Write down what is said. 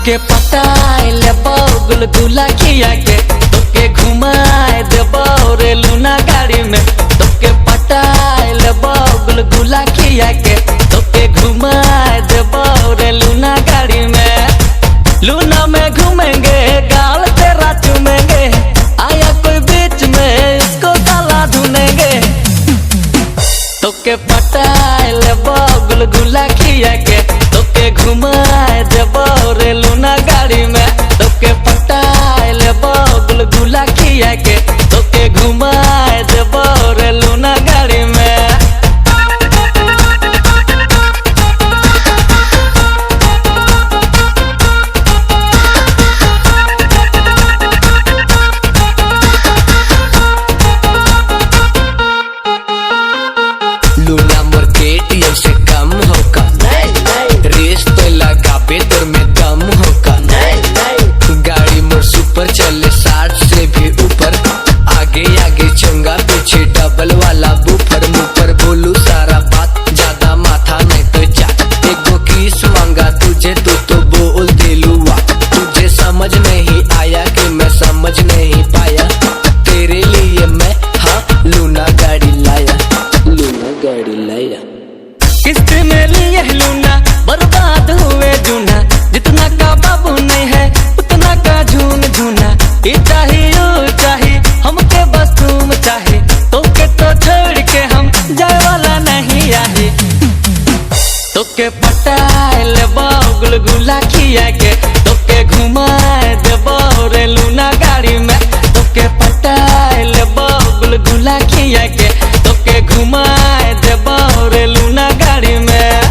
तोके पटाए लेबो गुलगुला खिया के, तोके घुमाए देबो रे लूना गाड़ी में। तोके पटाए लेबो गुलगुला खिया के, तोके घुमाए देबो रे लूना गाड़ी में। लूना में घूमेंगे गाल तेरा चूमेंगे, आया कोई बीच में इसको साला ढूंढेंगे। तोके पटाए लेबो गुलगुला खिया के, तोके घुमाए देबो रे लूना गाड़ी में। तोके पटाए लेबो गुलगुला खिया के, तोके घुमाए देबो रे लूना गाड़ी में। लूना मोर KTM से कम होगा, रेस तो लगाबे तोर में दम होगा। गाड़ी मोर सुपर चले 60 से भी ऊपर, आगे आगे चंगा पीछे डबल वाला बूफर। मुँह पर बोलू सारा बात, ज्यादा माथा नहीं तो जा। एगो किस मांगा तुझे तो बोल दिलू वा। तुझे समझ नहीं आया कि मैं समझ नहीं पाया, तेरे लिए मैं हाँ लूना गाड़ी लाया, लूना गाड़ी लाया। किस्त में लिए लूना बर्बाद हुए जूना, जितना का बाबू नहीं है उतना का झून झूना। ये चाहिए हमके बस तुम चाहे, तोके तो छोड़ के हम जाए वाला नहीं आहे। तोके पटाए लेबो गुलगुला खिया के, तोके घुमाए देबो रे लूना गाड़ी में। तोके पटाए लेबो गुलगुला खिया के, तोके घुमाए देबो रे लूना गाड़ी में।